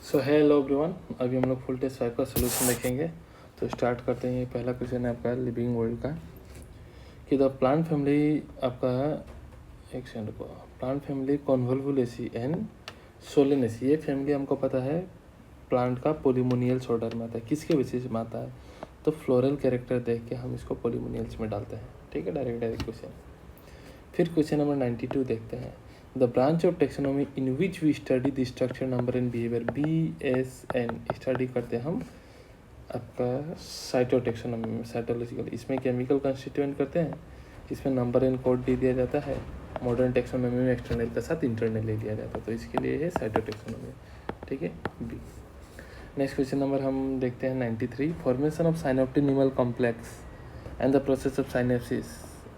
So hello everyone, अभी हम लोग फुल टेस्ट 5 का सोल्यूशन देखेंगे। तो स्टार्ट करते हैं। पहला क्वेश्चन है आपका लिविंग वर्ल्ड का कि द प्लांट फैमिली आपका एक सेकंड को प्लांट फैमिली कॉन्वोल्वुलेसी एंड सोलेनेसी, ये फैमिली हमको पता है प्लांट का पोलिमोनियल्स ऑर्डर में आता है। किसके बेसिस में आता है? तो फ्लोरल कैरेक्टर देख के हम इसको पोलिमोनियल्स में डालते हैं। ठीक है, डायरेक्ट क्वेश्चन। फिर क्वेश्चन नंबर 92 देखते हैं। The branch of taxonomy in which we study the structure number and behaviour, BSN study करते हैं हम आपका साइटोटेक्सोनॉमी में, साइटोलॉजिकल। इसमें केमिकल कंस्टिट्यूएंट करते हैं, इसमें नंबर एंड कोड दे दिया जाता है। मॉडर्न टेक्सोनॉमी में एक्सटर्नल के साथ इंटरनल ले लिया जाता है, तो इसके लिए है साइटोटेक्सोनॉमी। ठीक है, बी। नेक्स्ट क्वेश्चन नंबर हम देखते हैं 93। Formation of synaptonemal complex and the process of synapsis,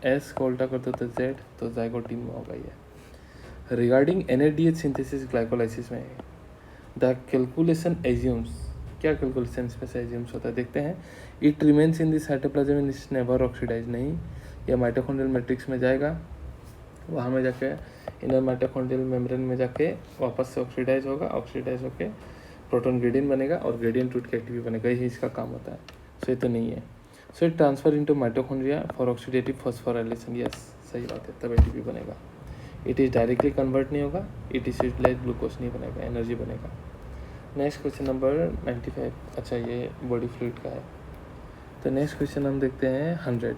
S को उल्टा करते तो जेड, तो जाइगोटीन में होगा ये। रिगार्डिंग NADH सिंथेसिस ग्लाइकोलाइसिस में द कैलकुलेशन एज्यूम्स, क्या कैलकुलेशन इसमें से एज्यूम्स होता है देखते हैं। It remains in the cytoplasm in its never oxidise, नहीं, यह माइटोकॉन्ड्रियल मैट्रिक्स में जाएगा, वहाँ में जाके इनर माइटोकॉन्ड्रियल मेम्ब्रेन में जाके वापस से ऑक्सीडाइज होगा, ऑक्सीडाइज होके प्रोटॉन ग्रेडियंट बनेगा और ग्रेडियंट रूट के एक्टिव बनेगा, यही इसका काम होता है। सो ये तो नहीं है। So it transfer into mitochondria for oxidative phosphorylation, yes सही बात है, तब ATP बनेगा। इट इज़ डायरेक्टली कन्वर्ट नहीं होगा, इट इज यूटिलाइज ग्लूकोज नहीं बनेगा, एनर्जी बनेगा। नेक्स्ट क्वेश्चन नंबर 95, अच्छा ये बॉडी फ्लूइड का है। तो नेक्स्ट क्वेश्चन हम देखते हैं 100।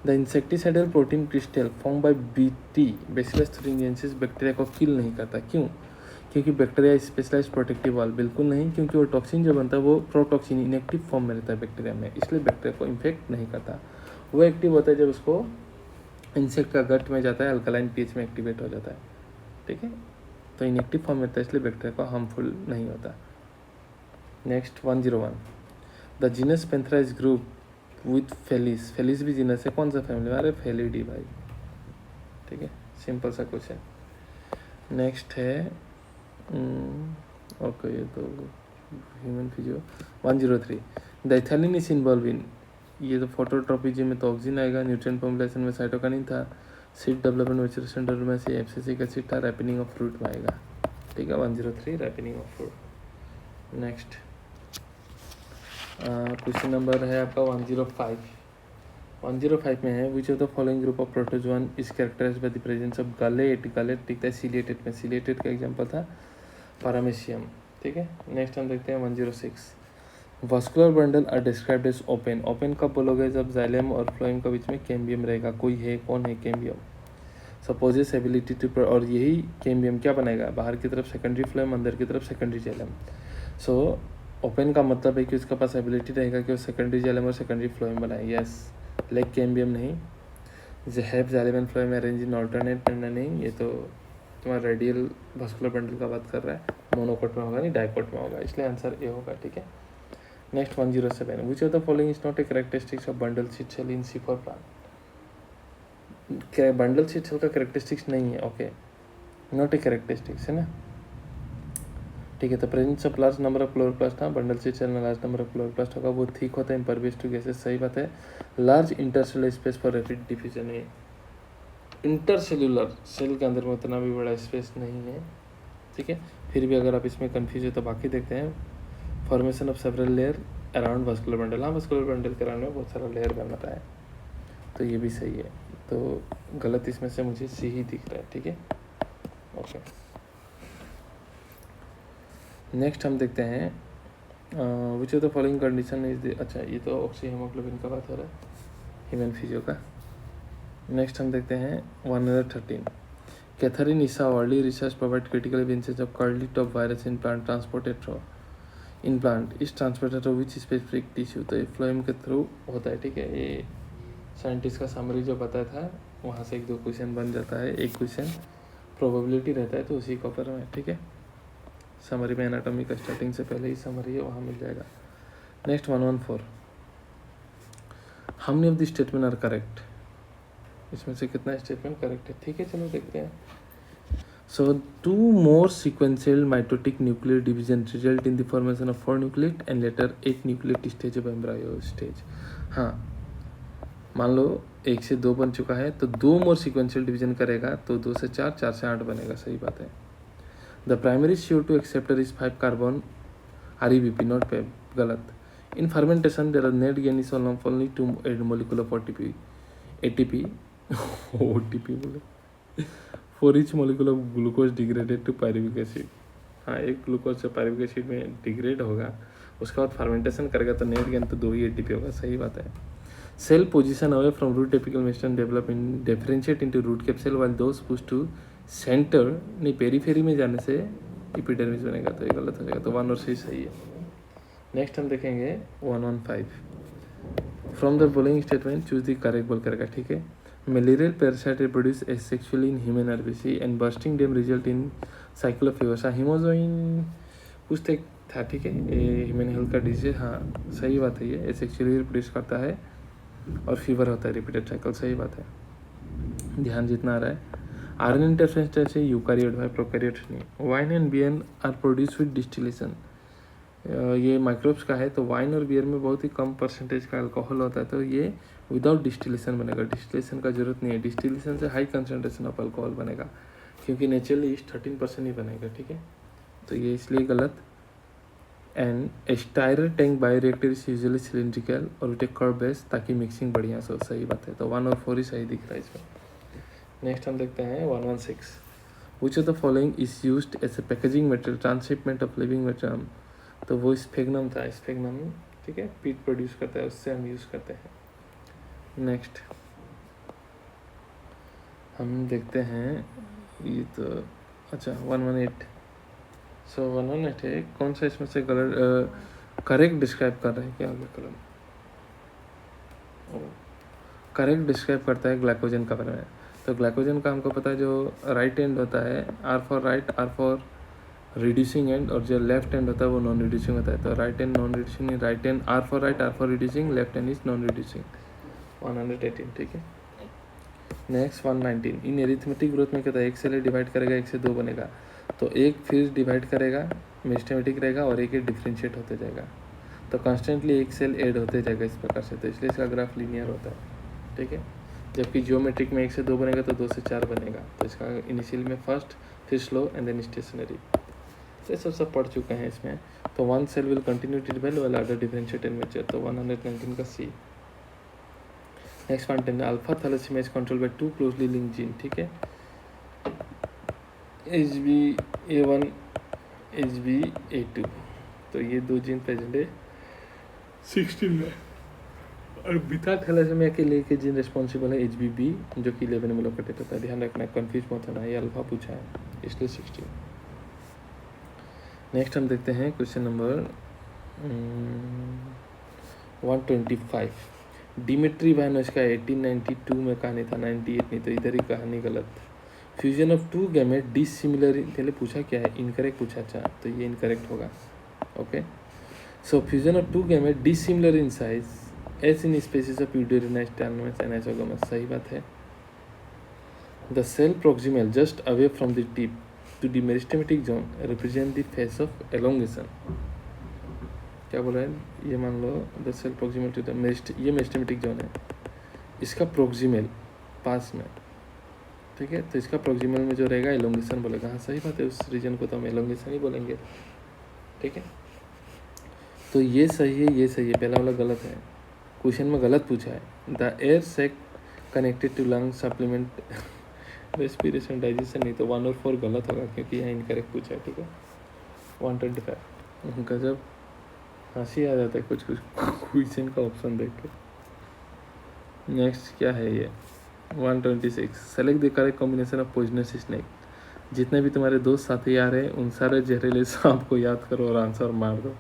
The insecticidal protein crystal form by BT bacillus thuringiensis bacteria को किल नहीं करता, क्यों? क्योंकि बैक्टीरिया स्पेशलाइज प्रोटेक्टिव वाल, बिल्कुल नहीं, क्योंकि वो टॉक्सिन जो बनता है वो प्रोटॉक्सिन इनएक्टिव फॉर्म में रहता है बैक्टीरिया में, इसलिए बैक्टीरिया को इन्फेक्ट नहीं करता। वो एक्टिव होता है जब उसको इंसेक्ट का गट में जाता है, अल्कलाइन pH में एक्टिवेट हो जाता है। ठीक है, तो इनएक्टिव फॉर्म में रहता है, इसलिए बैक्टीरिया को हार्मफुल नहीं होता। Next 101। The genus Panthera is group with Felis, Felis भी जीनस है, कौन सा फैमिली में? अरे फेलिडी भाई। ठीक है, सिंपल सा क्वेश्चन। नेक्स्ट है ओके, ये तो human physio 103। The ethylene is involve in, ये तो फोटोट्रोपिज्म में तो ऑक्सीजन आएगा, न्यूट्रिएंट फॉर्मुलेशन में साइटोकाइनिन था, सीड डेवलपमेंट मैच्योरेशन में से एब्सिसिक एसिड था, रैपनिंग ऑफ फ्रूट में आएगा। ठीक है, 103 ripening of fruit. Next question number है आपका 105। 105 में है which of the following group of protozoan is characterised by the presence of gullet, gullet दिखता है सीलिएटेड में, सीलिएटेड का एग्जांपल था पारामेशियम। ठीक है, नेक्स्ट हम देखते हैं 106। Vascular bundle are described as open, open कब बोलोगे? जब जाइलम और फ्लोएम के बीच में कैम्बियम रहेगा। कोई है, कौन है? कैम्बियम। सपोजेस एबिलिटी टू, और यही कैम्बियम क्या बनाएगा? बाहर की तरफ सेकेंडरी फ्लोएम, अंदर की तरफ सेकेंडरी जाइलम। सो ओपन का मतलब है कि उसके पास एबिलिटी रहेगा कि वो सेकेंडरी जाइलम और सेकेंडरी फ्लोएम बनाए। यस, लाइक कैम्बियम नहीं। Have xylem and phloem arrange in alternate, नहीं, ये तो तुम्हारा रेडियल वास्कुलर बंडल का बात कर रहा है, मोनोकोट में होगा नहीं डाइकोट में होगा, इसलिए आंसर ए होगा। ठीक है, next 107। Which of the following is not a characteristics of bundle sheath cell in C4 plant? क्या बंडल सीड सेल का कैरेक्टरिस्टिक्स नहीं है? ओके, नॉट ए कैरेक्टरिस्टिक्स है ना। ठीक है, तो presence of large number of chloroplast, हाँ बंडल सीड सेल में लार्ज नंबर ऑफ क्लोरोप्लास्ट होगा, वो थिक होता है, इम्परवियस टू गैसेस, सही बात है। Large intercellular space for rapid diffusion है। इंटरसेल्यूलर सेल के अंदर में उतना भी बड़ा स्पेस नहीं है। ठीक है, फिर भी अगर आप इसमें कंफ्यूज है तो बाकी देखते हैं। Formation of several layer around vascular bundle, हाँ वास्कुलर बंडल के अराउंड में बहुत सारा लेयर बन रहा है, तो ये भी सही है। तो गलत इसमें से मुझे सी ही दिख रहा है। ठीक है, ओके। नेक्स्ट हम देखते हैं विच of the following condition is, अच्छा ये तो ऑक्सी हीमोग्लोबिन का बात हो रहा है, ह्यूमन फिजियो का। नेक्स्ट हम देखते हैं 113। Katherine Esau early research provide critical evidences of curly top virus in plant transported through in plant is transported through which specific tissue, तो ये फ्लोएम के थ्रू होता है। ठीक है, ये साइंटिस्ट का समरी जो बताया था वहाँ से 1-2 क्वेश्चन बन जाता है, एक क्वेश्चन प्रोबेबिलिटी रहता है तो उसी के ऊपर में। ठीक है, समरी में एनाटॉमी का स्टार्टिंग से पहले ही समरी है, वहाँ मिल जाएगा। Next 114। How many of the statement are correct, इसमें से कितना स्टेटमेंट करेक्ट है? ठीक है, चलो देखते हैं। सो 2 more sequential mitotic nuclear division result in the formation of 4 nucleate and later 8 nucleate stage of embryo stage। हाँ, मान लो 1 से 2 बन चुका है तो 2 more sequential division करेगा तो 2 से 4, 4 से 8 बनेगा, सही बात है। The primary CO2 acceptor is 5 carbon REBP not PEP, गलत. In fermentation there are net gain is only 2 molecule of ATP OTP बोले, for each molecule of glucose degraded to pyruvic acid. हाँ, एक ग्लूकोज से pyruvic acid में degrade होगा, उसके बाद fermentation करेगा तो नेट गेन तो 2 ही ATP होगा. सही बात है. Cell position away from root apical meristem develop in differentiate into root capsule while those push to centre, नहीं पेरीफेरी में जाने से एपिडर्मिस बनेगा, तो ये गलत हो जाएगा. तो 1 और 6 सही है. नेक्स्ट हम देखेंगे 115. From the following statement choose the correct बोल करेगा. ठीक है. Malarial parasite reproduce asexually in human RBC and bursting them result in cycle of fever. Hemozoin पूछते था. ठीक है. ये ह्यूमन हेल्थ का डिजीज. हाँ, सही बात है. ये एसेक्सुअली रिप्रोड्यूस करता है और फीवर होता है, रिपीटेड साइकिल. सही बात है. ध्यान जितना आ रहा है. RNA इंटरफेरेंस टाइप से यूकारियोट है, प्रोकैरियोट नहीं. Wine and beer are produce with distillation. ये माइक्रोब्स का है, तो वाइन और बियर में बहुत ही कम परसेंटेज का अल्कोहल होता है, तो ये विदाउट डिस्टिलेशन बनेगा. डिस्टिलेशन का जरूरत नहीं है. डिस्टिलेशन से हाई कंसनट्रेशन ऑफ अल्कोहल बनेगा, क्योंकि नेचुरली इस 13% ही बनेगा. ठीक है. तो ये इसलिए गलत. And stirred tank bioreactor is usually cylindrical or with a curve base, ताकि मिक्सिंग बढ़िया से. सही बात है. तो 1 और 4 ही सही दिख रहा है इसमें. नेक्स्ट हम देखते हैं 116. Which of the following is used as a packaging material transhipment of living material. तो वो स्फेग्नम था. स्फेग्नम, ठीक है, पीट प्रोड्यूस करता है, उससे हम यूज़ करते हैं. नेक्स्ट हम देखते हैं ये तो अच्छा 118. सो 118 है. कौन सा इसमें से करेक्ट डिस्क्राइब कर रहे हैं क्या? आगे कलम करेक्ट डिस्क्राइब करता है ग्लाइकोजन का बारे में. तो ग्लाइकोजन का हमको पता है, जो राइट एंड होता है R for right, R for reducing and, और जो लेफ्ट एंड होता है वो नॉन रिड्यूसिंग होता है. तो right and non reducing, right and R for right, R for reducing, left and is non reducing. 118. ठीक है. नेक्स्ट 119. इन एरिथमेटिक ग्रोथ में कहता है 1 से डिवाइड करेगा, 1 से 2 बनेगा, तो 1 फिर डिवाइड करेगा, मेस्टेमेटिक रहेगा, और 1 डिफ्रेंशिएट होते जाएगा. तो कॉन्स्टेंटली 1 सेल ऐड होते जाएगा इस प्रकार से. तो इसलिए इसका ग्राफ लीनियर होता है. ठीक है. जबकि जियोमेट्रिक में 1 से 2 बनेगा तो 2 से 4 बनेगा. तो इसका इनिशियल में फर्स्ट, फिर स्लो एंड देन स्टेशनरी. ये सब पढ़ चुके हैं इसमें. तो 1 cell will continue to divide while other differentiate and mature. तो 119 का C. Next 110. Alpha thalassaemia is control by 2 closely link gene. ठीक है. HbA1, HbA2. तो ये 2 जीन प्रेजेंट है 16 में. और बीटा थैलेसीमिया के लिए के जीन रिस्पॉन्सिबल है HbB, जो कि 11 में लोकेटेड होता है. ध्यान रखना, कंफ्यूज मत होना. ये अल्फा पूछा है इसलिए 16. नेक्स्ट हम देखते हैं क्वेश्चन नंबर 125. डिमिट्री वायनोस का 1892 में कहानी था, 98 नहीं. तो इधर ही कहानी गलत. फ्यूजन ऑफ 2 गैमेट डिसिमिलर, पहले पूछा क्या है? इनकरेक्ट पूछा. अच्छा, तो ये इनकरेक्ट होगा. Okay. So fusion of 2 gamete dissimilar in size as in species of Eudorina, स्टैनोमस एंड आइसोगोमस. सही बात है. The cell proximal just away from the tip to the meristematic zone represent the phase of elongation. क्या बोला है? ये मान लो the cell proximal to the ये मेरिस्टेमेटिक जोन है, इसका प्रोक्सिमल पास में. ठीक है. तो इसका प्रोक्सिमल में जो रहेगा एलोंगेशन बोलेगा. हाँ, सही बात है. उस रीजन को तो हम एलोंगेशन ही बोलेंगे. ठीक है. तो ये सही है, ये सही है. पहला वाला गलत है. क्वेश्चन में गलत पूछा है. The air sac connected to lung supplement respiration digestion. नहीं, तो 1 और 4 गलत होगा, क्योंकि यहाँ इनकरेक्ट पूछा है. ठीक है. 125. गजब हंसी आ जाता है कुछ कुछ क्वेश्चन का ऑप्शन देख के. नेक्स्ट क्या है ये 126. Select the correct combination of poisonous snake. जितने भी तुम्हारे दोस्त साथी आ रहे हैं उन सारे जहरीले सांप को याद करो और आंसर मार दो.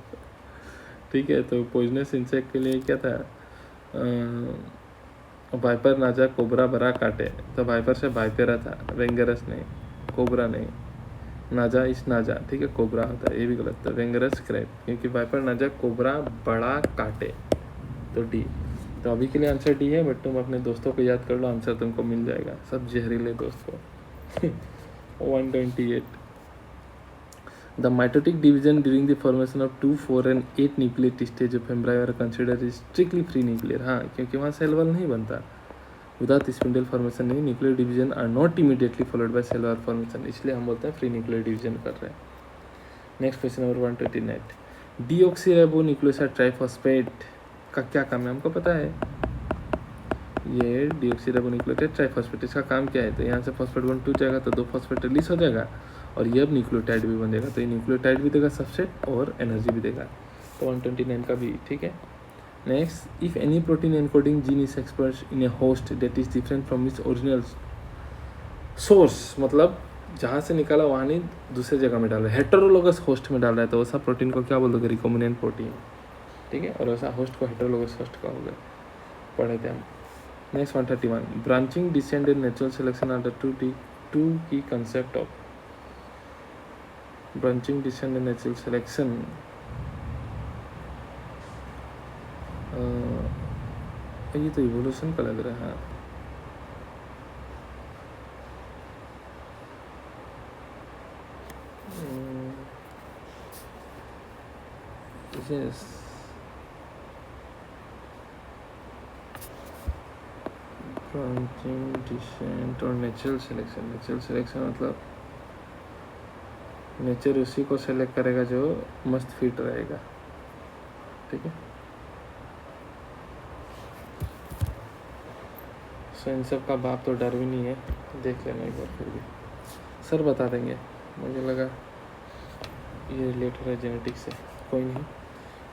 ठीक है. तो पॉइजनस इंसेक्ट के लिए क्या था? वाइपर, नाजा, कोबरा, बरा, काटे. तो वाइपर से वाइपेरा था, वेंगरस नहीं, कोबरा नहीं. नाजा इस नाजा. ठीक है. कोबरा होता है, ये भी गलत. तो वेंगरस क्रैब, क्योंकि वाइपर, नाजा, कोबरा, बड़ा, काटे. तो डी. तो अभी के लिए आंसर डी है, बट तुम अपने दोस्तों को याद कर लो, आंसर तुमको मिल जाएगा. सब जहरीले दोस्त को. 128. The mitotic division during the formation of 2, 4 and 8 nucleate stage of embryo are considered strictly free nuclear. हाँ, क्योंकि वहाँ सेल वॉल नहीं बनता. विदाउट स्पिंडल फॉर्मेशन नहीं, nuclear division are not immediately followed by cell wall formation, इसलिए हम बोलते हैं फ्री न्यूक्लियर डिवीजन कर रहे हैं। Next question number 129, deoxyribo nucleoside triphosphate का क्या काम है, हमको पता है ये डीऑक्सीराइबो न्यूक्लियोटाइड ट्राइफॉस्फेट, इसका काम क्या है, तो यहाँ से फॉस्फेट बॉन्ड टूट जाएगा तो 2 फॉस्फेट रिलीज हो जाएगा और ये अब न्यूक्लियोटाइड भी बन जाएगा, तो ये न्यूक्लियोटाइड भी देगा सबसेट और एनर्जी भी देगा, तो 129 का भी ठीक है। Next, if any protein encoding gene is express in A host that is different from its original source, मतलब जहाँ से निकाला वहाँ नहीं दूसरे जगह में डाल रहा है, हेटेरोलोगस होस्ट में डाल रहा है, तो वैसा प्रोटीन को क्या बोल दोगे, रिकॉम्बिनेंट प्रोटीन, ठीक है, और वैसा होस्ट को हेटेरोलोगस होस्ट का हो गया, पढ़े थे हम। Next 131, branching descent and natural selection are the two key concept of branching descent and natural selection, ये तो इवोल्यूशन का लग रहा है, yes. ब्रांचिंग डिसेंट और नेचुरल सिलेक्शन, नेचुरल सिलेक्शन मतलब नेचर उसी को सेलेक्ट करेगा जो मस्त फिट रहेगा, ठीक है। सो इन सब का बाप तो डार्विन ही है, देख लेना एक बार, फिर भी सर बता देंगे, मुझे लगा ये रिलेट हो रहा है जेनेटिक्स से, कोई नहीं।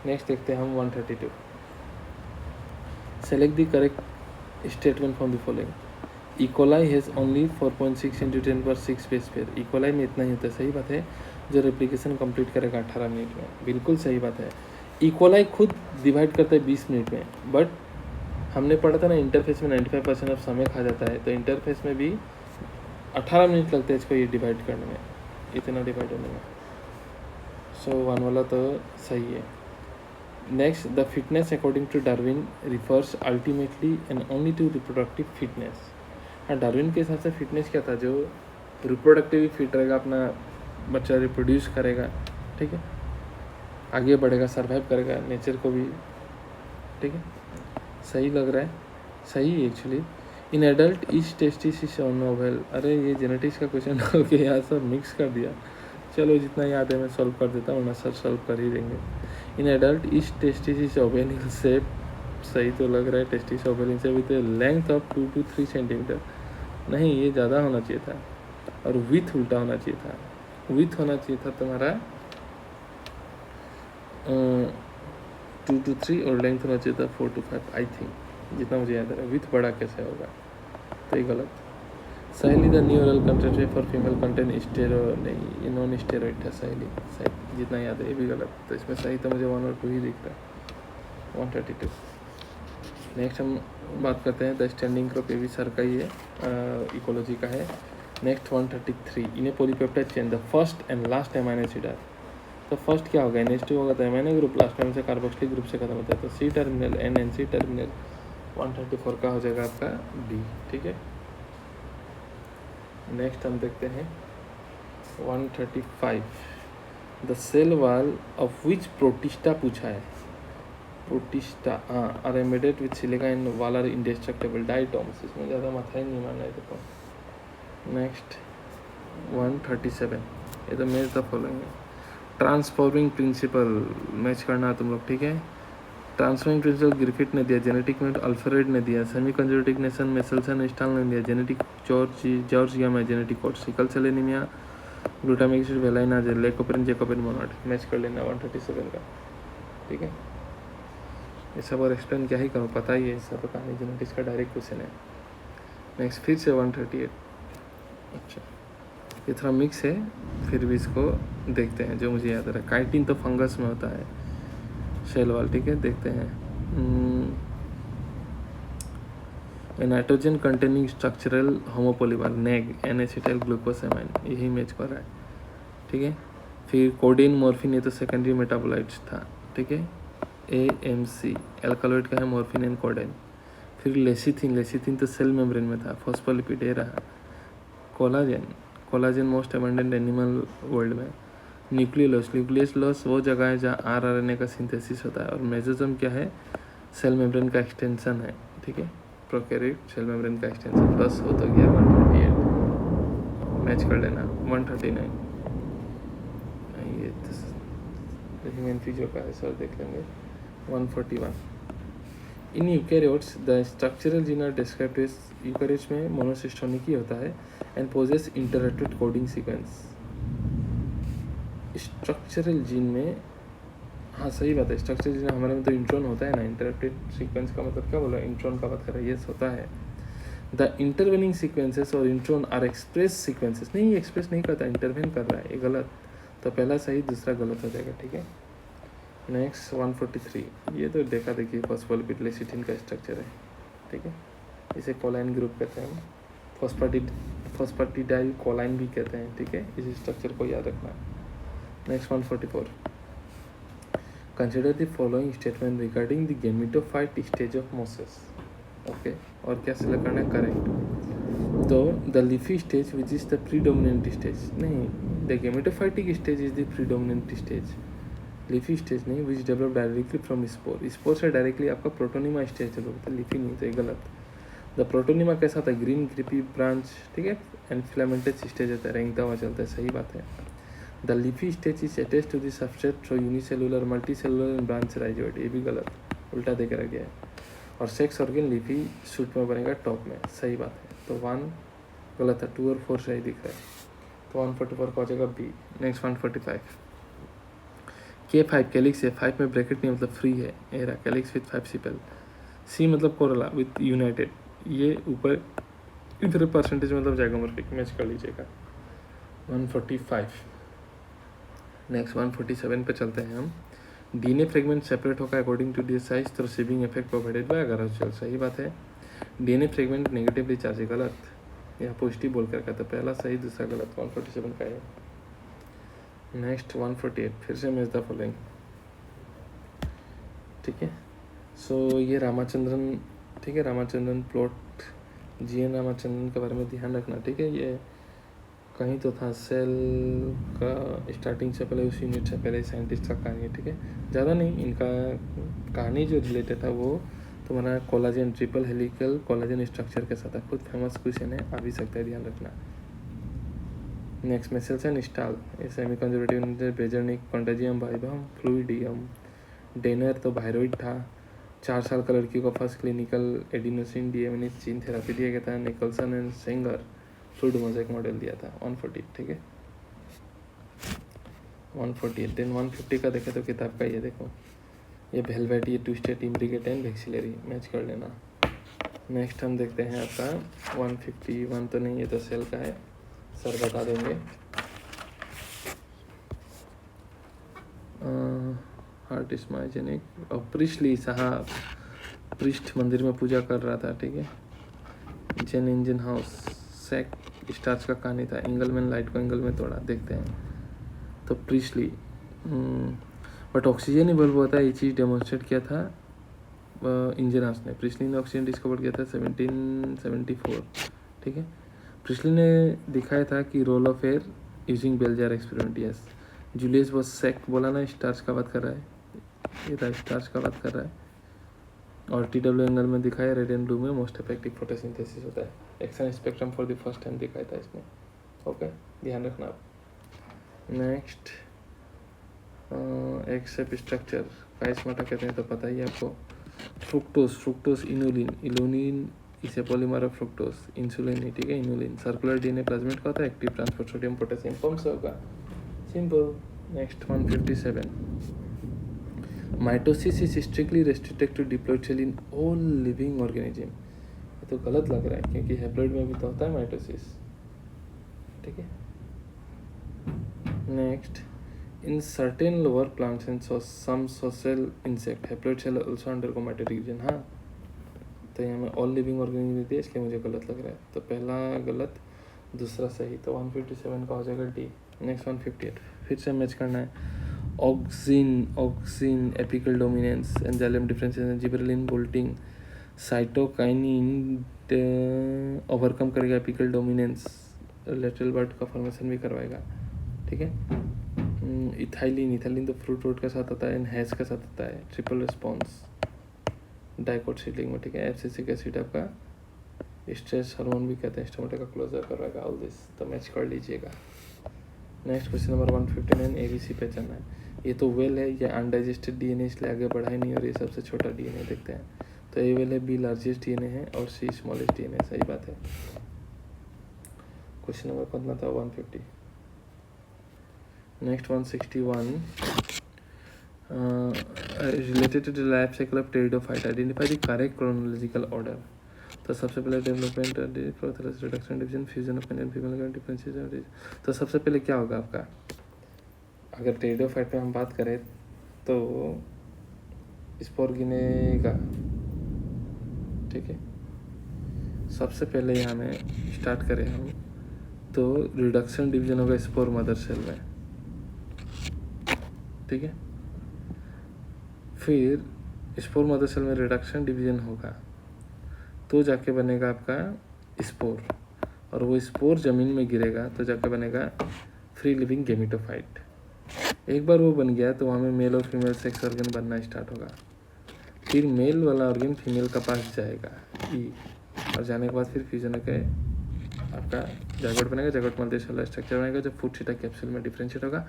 नेक्स्ट देखते हैं हम 132, select the correct statement from the following, E coli has only 4.6 × 10⁻6 base pair, E coli में इतना ही होता है, सही बात है, जो रेप्लिकेशन कंप्लीट करेगा 18 मिनट में, बिल्कुल सही बात है। इकोलाई खुद डिवाइड करता है 20 मिनट में, बट हमने पढ़ा था ना इंटरफेस में 95% ऑफ समय खा जाता है, तो इंटरफेस में भी 18 मिनट लगते हैं इसको ये डिवाइड करने में, इतना डिवाइड होने में, सो 1 वाला तो सही है। Next, the fitness according to Darwin refers ultimately and only to reproductive fitness, हाँ डार्विन के हिसाब से फिटनेस क्या था, जो रिप्रोडक्टिव फिट रहेगा, अपना बच्चा रिप्रोड्यूस करेगा, ठीक है, आगे बढ़ेगा, सर्वाइव करेगा, नेचर को भी, ठीक है, सही लग रहा है, सही actually. In adult each testis is novel, अरे ये जेनेटिक्स का क्वेश्चन हो गया यार, सब मिक्स कर दिया, चलो जितना याद है मैं सॉल्व कर देता हूँ ना, सर सॉल्व कर ही देंगे। In adult each testis is ओवेनिल शेप, सही तो लग रहा है, टेस्टिस ओवेनिल shape with length of 2 to 3 centimetre, नहीं ये ज़्यादा होना चाहिए था, और विथ उल्टा होना चाहिए था, विथ होना चाहिए था तुम्हारा 2 to 3 और लेंथ होना चाहिए था 4 to 5 आई थिंक, जितना मुझे याद है, विथ बड़ा कैसे होगा, तो ये गलत। सहेली the neural content for female content stereo, नहीं ये नॉन स्टेरॉइड था सहेली, सही जितना याद है, ये भी गलत, तो इसमें सही तो मुझे 1 और 2 ही दिख रहा है। 132, नेक्स्ट हम बात करते हैं द स्टैंडिंग क्रॉप, ये भी सर का ही है, इकोलॉजी का है। नेक्स्ट 133, इन्हें polypeptide chain the first and last amino acid are, तो फर्स्ट क्या होगा, NH2 होगा, तो अमीनो ग्रुप लास्ट टाइम से कार्बोक्सिलिक ग्रुप से खत्म होता है, तो C टर्मिनल NNC टर्मिनल, 134 का हो जाएगा आपका B, ठीक है। नेक्स्ट हम देखते हैं 135, the cell wall of which protista पूछा है, प्रोटिस्टा हाँ, are embedded with silica in wall are indestructible diatoms, इसमें ज़्यादा माथा ही नहीं मानना है देखो। नेक्स्ट 137, ये तो मैच द फॉलोइंग है, ट्रांसफॉर्मिंग प्रिंसिपल मैच करना है तुम लोग, ठीक है। ट्रांसफॉर्मिंग प्रिंसिपल ग्रिफिथ ने दिया, जेनेटिक में अल्फ्रेड ने दिया, semi conservative nation Meselson Stahl ने दिया, जेनेटिक जॉर्जिया में genetic code, sickle cell anaemia glutamic acid valine आज लेकोपेरिन जेकोपेरिन मोनोड, मैच कर लेना 137 का, ठीक है। ये सब और एक्सप्लेन क्या ही करूँ, पता ही है सब कहानी, जेनेटिक्स का डायरेक्ट क्वेश्चन है। नेक्स्ट फिर से 138, अच्छा ये थोड़ा मिक्स है, फिर भी इसको देखते हैं जो मुझे याद आ रहा है। काइटिन तो फंगस में होता है, शेल वाल, ठीक है, देखते हैं। नाइट्रोजन कंटेनिंग स्ट्रक्चरल होमोपोलीमर नेग एन-एसिटाइल ग्लूकोसामाइन, यही मैच कर रहा है, ठीक है। फिर कोडेन मॉर्फिन, ये तो सेकेंडरी मेटाबोलाइट्स था, ठीक है। AMC एल्कालॉइड का है, मॉर्फिन एंड कोडेन। फिर लेसिथिन, लेसिथिन तो सेल मेम्ब्रेन में था, फॉस्फोलिपिड ये रहा। Collagen, collagen most abundant animal world में। न्यूक्लियोलस, न्यूक्लियस लॉस वो जगह है जहाँ RNA का सिंथेसिस होता है, और मेसोसोम क्या है, सेल मेम्ब्रेन का एक्सटेंशन है, ठीक है। प्रोकैरियोट सेल मेम्ब्रेन का एक्सटेंशन प्लस हो तो गया 128, मैच कर लेना 139, ये तो ह्यूमन फिजियो का है सर, देख लेंगे 141। In eukaryotes the structural gene are described as, eukaryotes में मोनोसिस्टोनिक ही होता है and possess interrupted coding sequence. Structural gene में, हाँ सही बात है, स्ट्रक्चरल जीन हमारे में तो इंट्रॉन होता है ना, इंटरैक्टेड सीक्वेंस का मतलब क्या बोला, इंट्रॉन का बात कर रहा है, यस होता है। द इंटरवेनिंग सीक्वेंसेस और इंट्रॉन आर एक्सप्रेस सीक्वेंसेस, नहीं ये एक्सप्रेस नहीं करता, इंटरवेन कर रहा है, ये गलत, तो पहला सही दूसरा गलत हो जाएगा, ठीक है। नेक्स्ट 143, ये तो देखा देखिए फॉस्फोलिपिड लेसिथिन का स्ट्रक्चर है, ठीक है, इसे कोलाइन ग्रुप कहते हैं, फॉस्फेटिडाइल कोलाइन भी कहते हैं, ठीक है, इस स्ट्रक्चर को याद रखना। Next 144, consider the following statement regarding the gametophyte stage of mosses, okay, और क्या सिलेक्ट करना है, करेक्ट। तो the leafy stage which is the predominant stage, नहीं, the gametophytic stage is the predominant stage, leafy stage नहीं, which develop directly from spore, spore से directly आपका protonema stage develop होता है, लीफी नहीं, तो ये गलत। द प्रोटोनिमा कैसा था, ग्रीन क्रीपी ब्रांच, ठीक है, एंड फिलामेंटेड स्टेज होता है, रेंगता हुआ चलता है, सही बात है। The leafy stage is attached to the substrate through unicellular multicellular and branch rhizoid, ये भी गलत, उल्टा देकर रख गया है। और सेक्स ऑर्गन लीफी शूट में बनेगा टॉप में, सही बात है, तो 1 गलत है, 2 और 4 सही दिख रहा है, तो 144 का हो जाएगा बी। नेक्स्ट 145, K5 कैलिक्स है, 5 में ब्रैकेट नहीं मतलब फ्री है, एरा कैलिक्स विथ 5 सिपल, सी मतलब कोरोला विथ यूनाइटेड, ये ऊपर इधर परसेंटेज मतलब जाइगोमॉर्फिक, मैच कर लीजिएगा 145। नेक्स्ट 147 पे चलते हैं हम। डीएनए फ्रेगमेंट सेपरेट होगा अकॉर्डिंग टू डी साइज तो रिसीविंग इफेक्ट प्रोवाइडेड बाय अगर, सही बात है। डीएनए फ्रेगमेंट नेगेटिवली चार्ज है, गलत, यहाँ पॉजिटिव बोल कर कहता, पहला सही दूसरा गलत, 147 का है। नेक्स्ट 148, फिर से मैच द फॉलोइंग, ठीक है। सो ये रामाचंद्रन, ठीक है, रामाचंद्रन प्लॉट, जीएन रामाचंद्रन के बारे में ध्यान रखना, ठीक है, ये कहीं तो था सेल का स्टार्टिंग से पहले, उस यूनिट से पहले साइंटिस्ट का कहानी है, ठीक है, ज़्यादा नहीं, इनका कहानी जो रिलेटेड था वो तुम्हारा collagen, triple helical collagen structure के साथ था, खुद फेमस क्वेश्चन है, आ भी सकता है, ध्यान रखना। Next Meselson Stahl, semi conservative, Beijerinck, contagium, vivum, fluidum, Diener तो वायरॉइड था, 4 साल का लड़की को first clinical adenosine deaminase gene therapy दिया गया था, Nicolson and Singer fluid mosaic model दिया था, 140, ठीक है, 148। देन 150 का देखें तो किताब का ये देखो, ये वेलवेट, ये twisted imbricate and vexillary, match कर लेना। नेक्स्ट हम देखते हैं आपका 151 तो नहीं, ये तो सेल का है, सर बता देंगे। हार्ट स्माइजेनिक, और प्रिस्टली साहब, प्रिस्ट मंदिर में पूजा कर रहा था, ठीक है, जेन इंजन हाउस, सेक स्टार्च का कहानी था, एंगलमैन लाइट को एंगल में तोड़ा, देखते हैं, तो priestly, but oxygen he bulb होता है, ये चीज़ डेमोन्स्ट्रेट किया था इंजन हाउस ने, प्रिस्टली ने ऑक्सीजन डिस्कवर किया था 1774, ठीक है। प्रिस्टली ने दिखाया था कि role of air using bell jar experiment, yes. Julius बॉस सेक बोला ना, स्टार्च का बात कर रहा है, ये था स्टार्च का बात कर रहा है, और TW एंगल में दिखाया, रेड एंड ब्लू में मोस्ट इफेक्टिव फोटोसिंथेसिस होता है, action spectrum for the first time दिखाया था इसने, ओके, ध्यान रखना आप। नेक्स्ट एक्सेप स्ट्रक्चर काइस्माटा कहते हैं, तो पता ही है आपको। फ्रुक्टोस इनुलिन, इलोनिन इसे पॉलीमर ऑफ फ्रुक्टोस, इंसुलिन, ठीक है, इनुलिन। सर्कुलर डीएनए प्लाज्मिड का होता है, active transport sodium potassium pump से होगा, simple. Next 157, mitosis is strictly restricted to diploid cell in all living organism, ये तो गलत लग रहा है क्योंकि हैप्लॉइड में भी तो होता है माइटोसिस, ठीक है। Next, in certain lower plants and some social insect haploid cell also undergo mitotic division, हाँ, तो यहाँ में ऑल लिविंग ऑर्गेनिज्म दिया, इसलिए मुझे गलत लग रहा है, तो पहला गलत दूसरा सही, तो 157 का हो जाएगा डी। नेक्स्ट 158, फिर से मैच करना है। Auxin apical dominance, enzyme differentiation, gibberellin bolting, cytokinin overcome करेगा एपिकल डोमिनेंस, लेटरल बर्ड का फॉर्मेशन भी करवाएगा, ठीक है। इथाइलिन तो फ्रूट के साथ होता है, हैश के साथ होता है, ट्रिपल रिस्पॉन्स, डाइकोट सीट लिग्मेटिक है। एफसीसिक एसिड आपका स्ट्रेस हार्मोन भी कहते हैं, स्टोमेटा का क्लोजर करवाएगा। ऑल दिस तो मैच कर लीजिएगा। नेक्स्ट क्वेश्चन नंबर 159, एबीसी पहचानना है। ये तो वेल है, ये अनडाइजेस्टेड डीएनए इसलिए आगे बढ़ा ही नहीं, और ये सबसे छोटा डीएनए देखते हैं। तो ए वेल है, बी लार्जेस्ट डीएनए है और सी स्मॉलेस्ट डीएनए। सही बात है। क्वेश्चन नंबर कितना था? 150। Next 161 related to the life cycle of pteridophyte, identify the correct chronological order. तो सबसे पहले development, reduction, division, fusion of male and female, differentiation. तो सबसे पहले क्या होगा आपका, अगर टेरिडोफाइट में हम बात करें तो स्पोर गिनेगा, ठीक है। सबसे पहले यहाँ में स्टार्ट करें हम, तो रिडक्शन डिवीजन होगा स्पोर मदर सेल में, ठीक है। फिर स्पोर मदर सेल में रिडक्शन डिवीजन होगा तो जाके बनेगा आपका स्पोर, और वो स्पोर जमीन में गिरेगा तो जाके बनेगा फ्री लिविंग गेमिटोफाइट। एक बार वो बन गया तो वहाँ में मेल और फीमेल सेक्स ऑर्गन बनना स्टार्ट होगा। फिर मेल वाला ऑर्गन फीमेल का पास जाएगा ई, और जाने के बाद फिर फ्यूजन के आपका जागोट बनेगा, जागोट मल्टीसेलुलर स्ट्रक्चर बनेगा जो फूड सीटा कैप्सूल में डिफरेंशिएट होगा।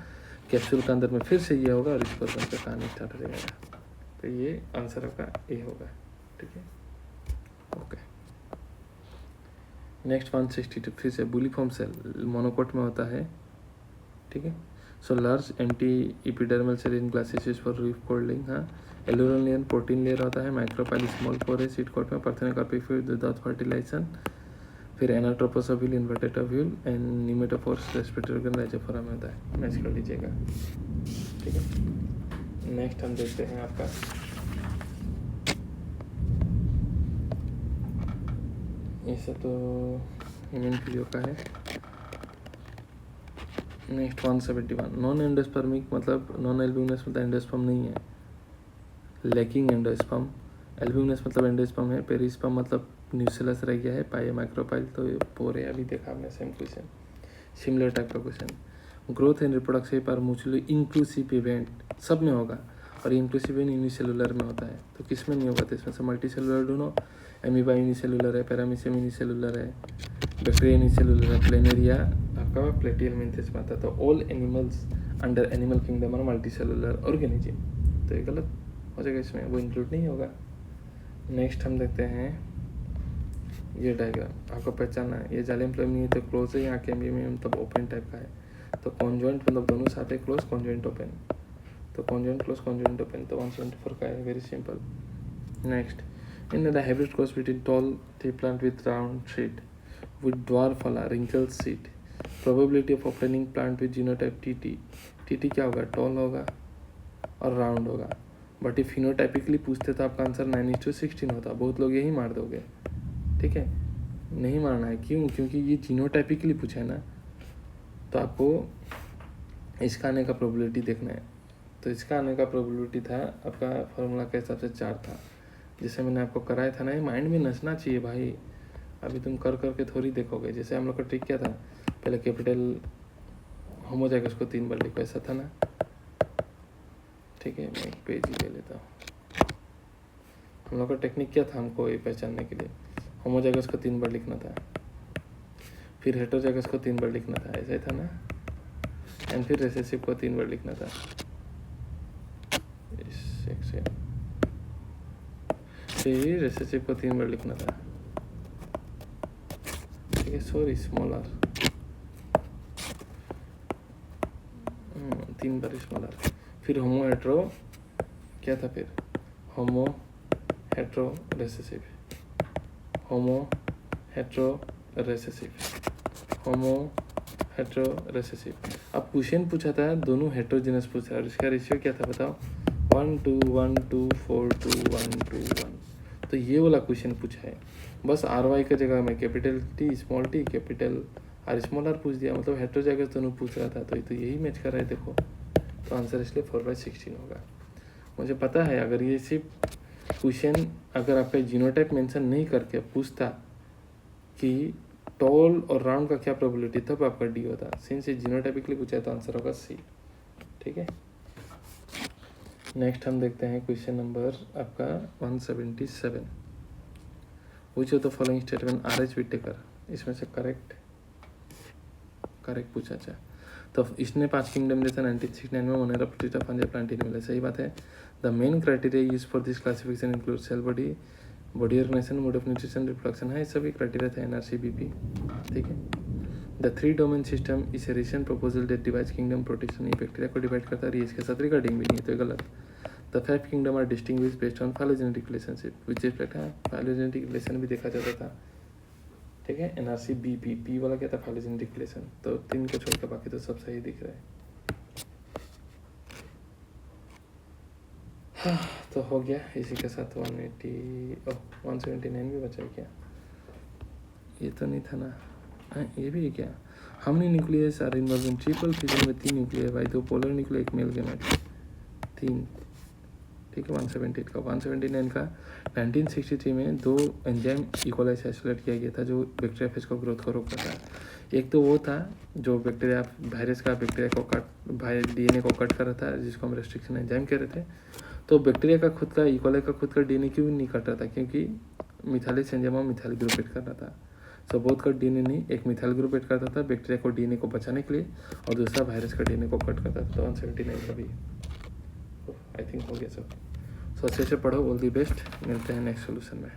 कैप्सूल के अंदर में फिर से ये होगा और स्पोर बनकर कहानी स्टार्ट हो जाएगा। तो ये आंसर आपका ए होगा, ठीक है। ओके। नेक्स्ट 162 फिर से बुलीफॉर्म सेल मोनोकोट में होता है, ठीक है। So large empty epidermal cell in grasses for leaf folding. हाँ, एलुरल लेयर प्रोटीन लेयर होता है, माइक्रोपाइल स्मॉल पोर है सीड कोट में, पार्थेनोकार्पी विदाउट फर्टिलाइजेशन। फिर anatropous ovule, inverted ovule and pneumatophores respiratory organ Rhizophora में होता है। Match कर लीजिएगा, ठीक है। नेक्स्ट हम देखते हैं आपका ये सब तो ह्यूमन फिजियो का है। नेक्स्ट 171 नॉन एंडोस्पर्मिक मतलब नॉन एल्ब्यूमिनस मतलब एंडोस्पर्म नहीं है, लैकिंग एंडोस्पर्म। एल्ब्यूमिनस मतलब एंडोस्पर्म है, पेरिस्पर्म मतलब न्यूसिलस रह गया है, पाए माइक्रोपाइल तो ये पोर है। अभी देखा आपने सेम क्वेश्चन, सिमिलर टाइप का क्वेश्चन। ग्रोथ एंड रिप्रोडक्शन पर म्यूचुअली इंक्लूसिव इवेंट सब में होगा, और इंक्लूसिव इवेंट यूनिसेलुलर में होता है। तो किस में नहीं होगा? तो इसमें से मल्टी सेलुलर ढूंढो। एमीबा यूनिसेलुलर है, पैरामीशियम यूनिसेलुलर है, बैक्टीरिया यूनिसेलुलर है, प्लेनेरिया आपका प्लेटियल मेंथिस में आता है। तो all animals under animal kingdom और मल्टी सेलुलर ऑर्गेनिज्म, तो ये गलत हो जाएगा, इसमें वो इंक्लूड नहीं होगा। नेक्स्ट हम देखते हैं ये डायग्राम आपको पहचानना है। ये जालिम प्लम नहीं है तो क्लोज है, यहाँ कैम्बियम मतलब ओपन टाइप का है। तो कॉन्जॉइंट मतलब दोनों साथ है, क्लोज कॉन्जॉइंट ओपन, तो कॉन्जॉइंट क्लोज कॉन्जॉइंट ओपन, तो 174 का है, very simple. Next in the hybrid cross between tall tea plant with round seed with dwarf वाला wrinkle seed, probability of obtaining plant with genotype TT. TT क्या होगा? Toll होगा और round होगा। But ये फिनोटाइपिकली पूछते तो आपका आंसर 9:16 होता। बहुत लोग यही मार दोगे, ठीक है। नहीं मारना है, क्यों? क्योंकि ये जीनोटाइपिकली पूछा है ना, तो आपको इसका आने का प्रोबेबिलिटी देखना है। तो इसका आने का प्रोबेबिलिटी था आपका फार्मूला के हिसाब से 4 था, जैसे मैंने आपको कराया था ना। ये माइंड में नसना चाहिए भाई, अभी तुम कर करके थोड़ी देखोगे। जैसे हम लोग का ट्रिक क्या था, पहले कैपिटल होमोजाइगस को 3 बार लिखो, ऐसा था ना, ठीक है। मैं एक पेज ही ले लेता हूँ। हम लोग का टेक्निक क्या था, हमको ये पहचानने के लिए होमोजाइगस को 3 बार लिखना था, फिर हेटेरोजाइगस को 3 बार लिखना था, ऐसा ही था ना, एंड फिर रिसेसिव को 3 बार लिखना था। फिर रिसेसिव को 3 बार लिखना था, ठीक है। सॉरी, स्मॉलर 3 बार स्मॉलर। फिर होमो हेट्रो क्या था, फिर होमो हेट्रो रिसेसिव, होमो हेट्रो रेसेसिव, होमो हेट्रो रेसेसिव। अब क्वेश्चन पूछा था दोनों हेट्रोजेनस पूछा, और इसका रेशियो क्या था बताओ? 1:1:4:1:1:1। तो ये वाला क्वेश्चन पूछा है। बस आर वाई का जगह में capital T small T capital R small R पूछ दिया, मतलब हेट्रोजाइगस दोनों पूछ रहा था। तो यही मैच कर रहा है, देखो। तो आंसर इसलिए 4/16 होगा। मुझे पता है अगर ये सिर्फ क्वेश्चन अगर आपका जीनोटाइप मेंशन नहीं करके पूछता कि टॉल और राउंड का क्या प्रोबेबिलिटी, तब आपका डी होता। सिंस ये जीनोटाइपिकली पूछा है तो आंसर होगा सी, ठीक है। नेक्स्ट हम देखते हैं क्वेश्चन नंबर आपका 177। Which of the following statement are H Whittaker, इसमें से करेक्ट पूछा था। तो इसने 5 किंगडम दिया था 1969 में, मोनेरा प्रतिष्ठा पंजाब प्लांटेन मिला, सही बात है। The main criteria use for this classification include cell body organisation, mode of nutrition, reproduction है, सभी क्राइटेरिया थे NRC-BP, ठीक है। The 3 domain system is a recent proposal that divides kingdom protection, ये बैक्टीरिया को डिवाइड करता है, ये इसके साथ रिगार्डिंग भी नहीं है, तो गलत। The 5 kingdom are distinguished based on phylogenetic relationship, which reflect है फाइलोजेनेटिक रिलेशन भी देखा जाता था, ठीक है। NRC-BP, पी वाला क्या था, फाइलोजेनेटिक रिलेशन, तो 3 को छोड़कर बाकी तो सब सही दिख रहा है। हाँ, तो हो गया इसी के साथ 179 भी बचा क्या, ये तो नहीं था ना, हाँ ये भी है क्या। How many nucleus are involve in triple fusion में 3 न्यूक्लियर भाई, 2 पोलर न्यूक्लियर, 1 मेल गैमेट, 3, ठीक है। 178 का 179 का 1963 में 2 एंजाइम इक्वलाइज आइसोलेट किया गया था जो बैक्टीरिया फेज को ग्रोथ को रोकता था। एक तो वो था जो बैक्टीरिया वायरस का बैक्टीरिया को DNA को कट कर रहा था, जिसको हम रेस्ट्रिक्शन एंजाइम कह रहे थे। तो बैक्टीरिया का खुद का इकोलाई का खुद का DNA क्यों नहीं कट रहा था, क्योंकि मिथाइलिक एंजाइम में मिथाइल ग्रुप एड कर रहा था। सो बोथ का DNA नहीं, एक मिथाइल ग्रुप एड करता था बैक्टीरिया को DNA को बचाने के लिए, और दूसरा वायरस का DNA को कट करता था। तो 179 का भी आई थिंक हो गया सब। सो अच्छे से पढ़ो, ऑल दी बेस्ट, मिलते हैं नेक्स्ट सोल्यूशन में।